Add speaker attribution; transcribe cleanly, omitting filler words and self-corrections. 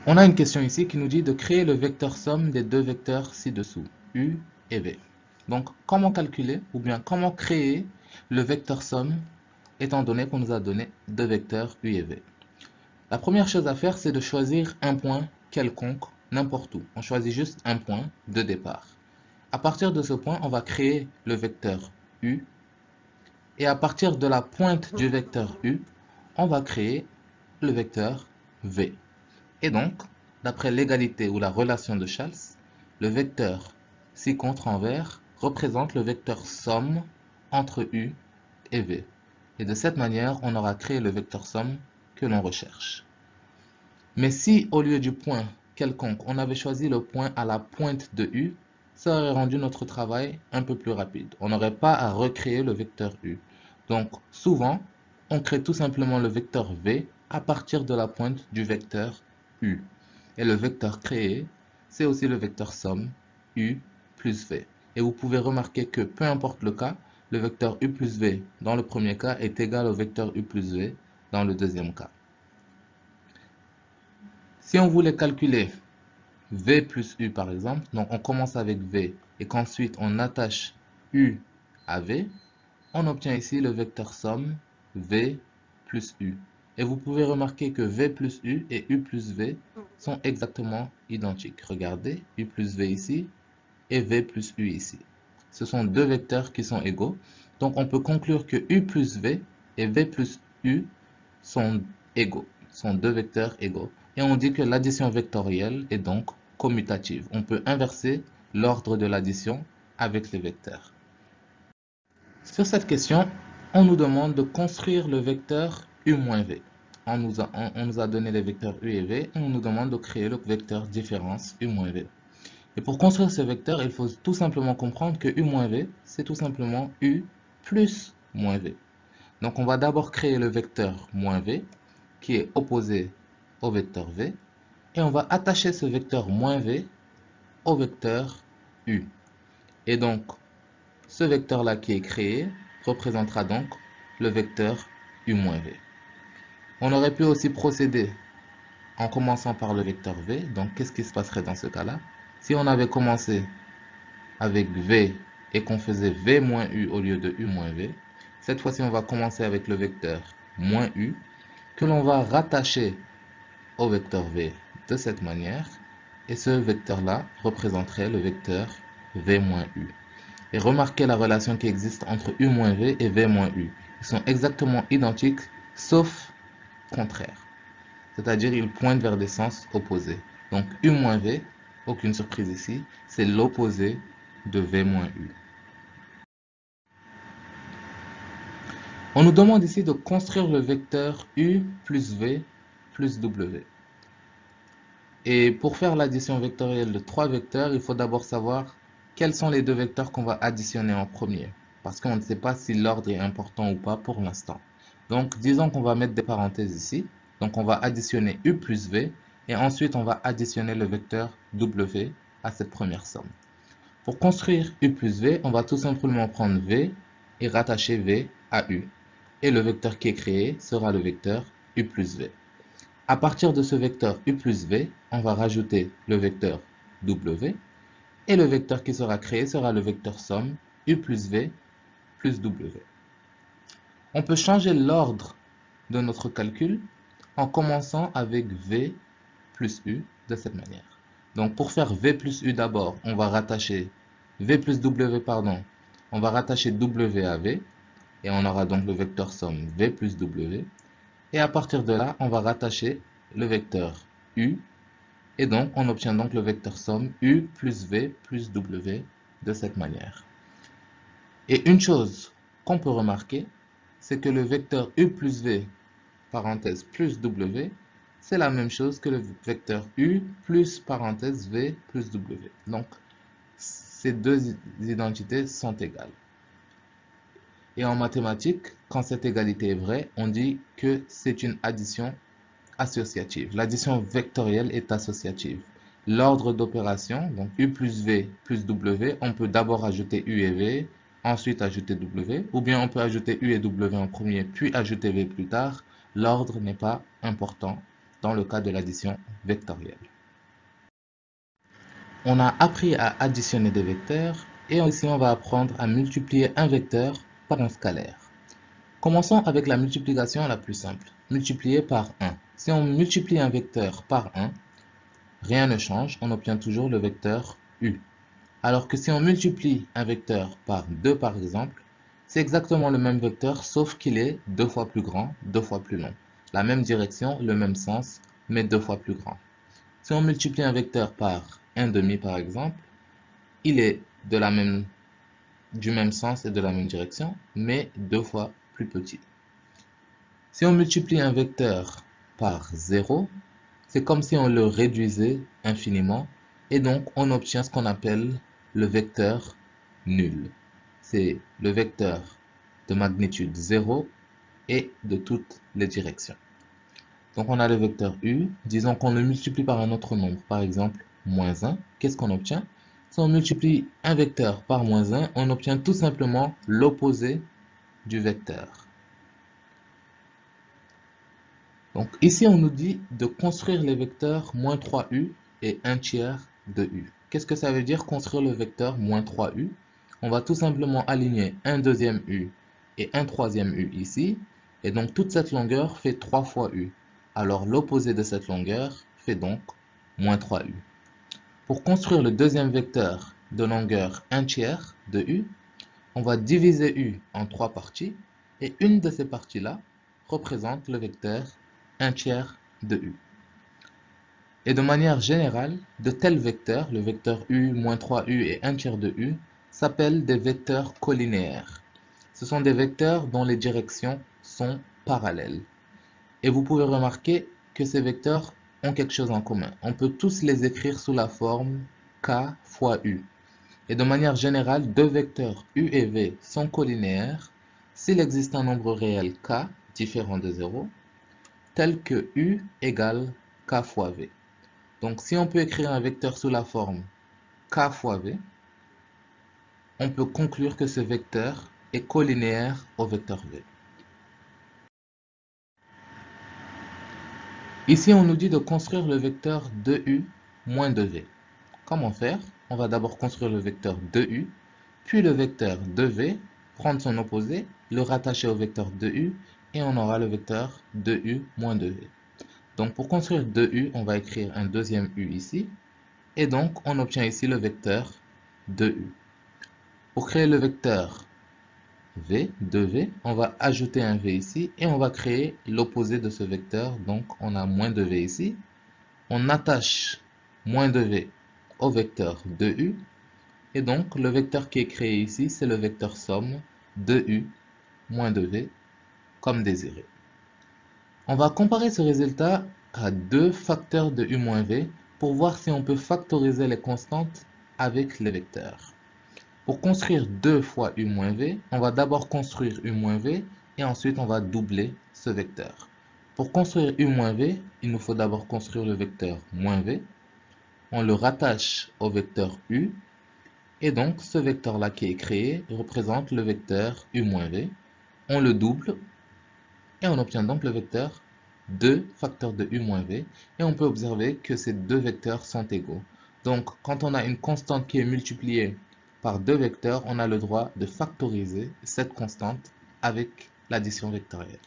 Speaker 1: On a une question ici qui nous dit de créer le vecteur somme des deux vecteurs ci-dessous, u et v. Donc, comment calculer ou bien comment créer le vecteur somme étant donné qu'on nous a donné deux vecteurs u et v? La première chose à faire, c'est de choisir un point quelconque, n'importe où. On choisit juste un point de départ. À partir de ce point, on va créer le vecteur u. Et à partir de la pointe du vecteur u, on va créer le vecteur v. Et donc, d'après l'égalité ou la relation de Chasles, le vecteur ci-contre envers représente le vecteur somme entre u et v. Et de cette manière, on aura créé le vecteur somme que l'on recherche. Mais si au lieu du point quelconque, on avait choisi le point à la pointe de u, ça aurait rendu notre travail un peu plus rapide. On n'aurait pas à recréer le vecteur u. Donc souvent, on crée tout simplement le vecteur v à partir de la pointe du vecteur u. Et le vecteur créé, c'est aussi le vecteur somme u plus v. Et vous pouvez remarquer que peu importe le cas, le vecteur u plus v dans le premier cas est égal au vecteur u plus v dans le deuxième cas. Si on voulait calculer v plus u par exemple, donc on commence avec v et qu'ensuite on attache u à v, on obtient ici le vecteur somme v plus u. Et vous pouvez remarquer que v plus u et u plus v sont exactement identiques. Regardez, u plus v ici et v plus u ici. Ce sont deux vecteurs qui sont égaux. Donc on peut conclure que u plus v et v plus u sont égaux, sont deux vecteurs égaux. Et on dit que l'addition vectorielle est donc commutative. On peut inverser l'ordre de l'addition avec les vecteurs. Sur cette question, on nous demande de construire le vecteur u moins v. On nous a donné les vecteurs u et v et on nous demande de créer le vecteur différence u moins v. Et pour construire ce vecteur, il faut tout simplement comprendre que u moins v, c'est tout simplement u plus moins v. Donc on va d'abord créer le vecteur moins v, qui est opposé au vecteur v, et on va attacher ce vecteur moins v au vecteur u. Et donc, ce vecteur-là qui est créé représentera donc le vecteur u moins v. On aurait pu aussi procéder en commençant par le vecteur v. Donc, qu'est-ce qui se passerait dans ce cas-là? Si on avait commencé avec v et qu'on faisait v moins u au lieu de u moins v, cette fois-ci, on va commencer avec le vecteur moins u, que l'on va rattacher au vecteur v de cette manière, et ce vecteur-là représenterait le vecteur v moins u. Et remarquez la relation qui existe entre u moins v et v moins u. Ils sont exactement identiques, sauf contraire. C'est-à-dire ils pointent vers des sens opposés. Donc u moins v, aucune surprise ici, c'est l'opposé de v moins u. On nous demande ici de construire le vecteur u plus v plus w. Et pour faire l'addition vectorielle de trois vecteurs, il faut d'abord savoir quels sont les deux vecteurs qu'on va additionner en premier. Parce qu'on ne sait pas si l'ordre est important ou pas pour l'instant. Donc, disons qu'on va mettre des parenthèses ici. Donc, on va additionner u plus v. Et ensuite, on va additionner le vecteur w à cette première somme. Pour construire u plus v, on va tout simplement prendre v et rattacher v à u. Et le vecteur qui est créé sera le vecteur u plus v. À partir de ce vecteur u plus v, on va rajouter le vecteur w. Et le vecteur qui sera créé sera le vecteur somme u plus v plus w. On peut changer l'ordre de notre calcul en commençant avec v plus u de cette manière. Donc pour faire v plus u d'abord, on va rattacher v plus w, pardon, on va rattacher w à v. Et on aura donc le vecteur somme v plus w. Et à partir de là, on va rattacher le vecteur u. Et donc, on obtient donc le vecteur somme u plus v plus w de cette manière. Et une chose qu'on peut remarquer, c'est que le vecteur u plus v, parenthèse, plus w, c'est la même chose que le vecteur u plus, parenthèse, v plus w. Donc, ces deux identités sont égales. Et en mathématiques, quand cette égalité est vraie, on dit que c'est une addition associative. L'addition vectorielle est associative. L'ordre d'opération, donc u plus v plus w, on peut d'abord ajouter u et v, ensuite ajouter w, ou bien on peut ajouter u et w en premier, puis ajouter v plus tard. L'ordre n'est pas important dans le cas de l'addition vectorielle. On a appris à additionner des vecteurs et ici on va apprendre à multiplier un vecteur par un scalaire. Commençons avec la multiplication la plus simple, multiplier par 1. Si on multiplie un vecteur par 1, rien ne change, on obtient toujours le vecteur u. Alors que si on multiplie un vecteur par 2 par exemple, c'est exactement le même vecteur sauf qu'il est 2 fois plus grand, 2 fois plus long. La même direction, le même sens, mais 2 fois plus grand. Si on multiplie un vecteur par 1/2 par exemple, il est du même sens et de la même direction, mais 2 fois plus petit. Si on multiplie un vecteur par 0, c'est comme si on le réduisait infiniment et donc on obtient ce qu'on appelle le vecteur nul. C'est le vecteur de magnitude 0 et de toutes les directions. Donc on a le vecteur u, disons qu'on le multiplie par un autre nombre, par exemple moins 1, qu'est-ce qu'on obtient? Si on multiplie un vecteur par moins 1, on obtient tout simplement l'opposé du vecteur. Donc ici on nous dit de construire les vecteurs moins 3u et 1/3 de u. Qu'est-ce que ça veut dire construire le vecteur moins 3u? On va tout simplement aligner un deuxième u et un troisième u ici, et donc toute cette longueur fait 3 fois u. Alors l'opposé de cette longueur fait donc moins 3u. Pour construire le deuxième vecteur de longueur 1/3 de u, on va diviser u en 3 parties, et une de ces parties-là représente le vecteur 1/3 de u. Et de manière générale, de tels vecteurs, le vecteur u, moins 3u et 1/3 de u, s'appellent des vecteurs collinéaires. Ce sont des vecteurs dont les directions sont parallèles. Et vous pouvez remarquer que ces vecteurs ont quelque chose en commun. On peut tous les écrire sous la forme k fois u. Et de manière générale, deux vecteurs u et v sont collinéaires s'il existe un nombre réel k différent de 0, tel que u égale k fois v. Donc si on peut écrire un vecteur sous la forme k fois v, on peut conclure que ce vecteur est collinéaire au vecteur v. Ici, on nous dit de construire le vecteur 2u moins 2v. Comment faire? On va d'abord construire le vecteur 2u, puis le vecteur 2v, prendre son opposé, le rattacher au vecteur 2u, et on aura le vecteur 2u moins 2v. Donc pour construire 2u, on va écrire un deuxième u ici, et donc on obtient ici le vecteur 2u. Pour créer le vecteur v, 2v, on va ajouter un v ici, et on va créer l'opposé de ce vecteur, donc on a moins 2v ici. On attache moins 2v au vecteur 2u, et donc le vecteur qui est créé ici, c'est le vecteur somme 2u moins 2v, comme désiré. On va comparer ce résultat à deux facteurs de u moins v pour voir si on peut factoriser les constantes avec les vecteurs. Pour construire 2 fois u moins v, on va d'abord construire u moins v et ensuite on va doubler ce vecteur. Pour construire u moins v, il nous faut d'abord construire le vecteur moins v. On le rattache au vecteur u. Et donc ce vecteur-là qui est créé représente le vecteur u moins v. On le double et on obtient donc le vecteur 2 facteur de u moins v. Et on peut observer que ces deux vecteurs sont égaux. Donc quand on a une constante qui est multipliée par deux vecteurs, on a le droit de factoriser cette constante avec l'addition vectorielle.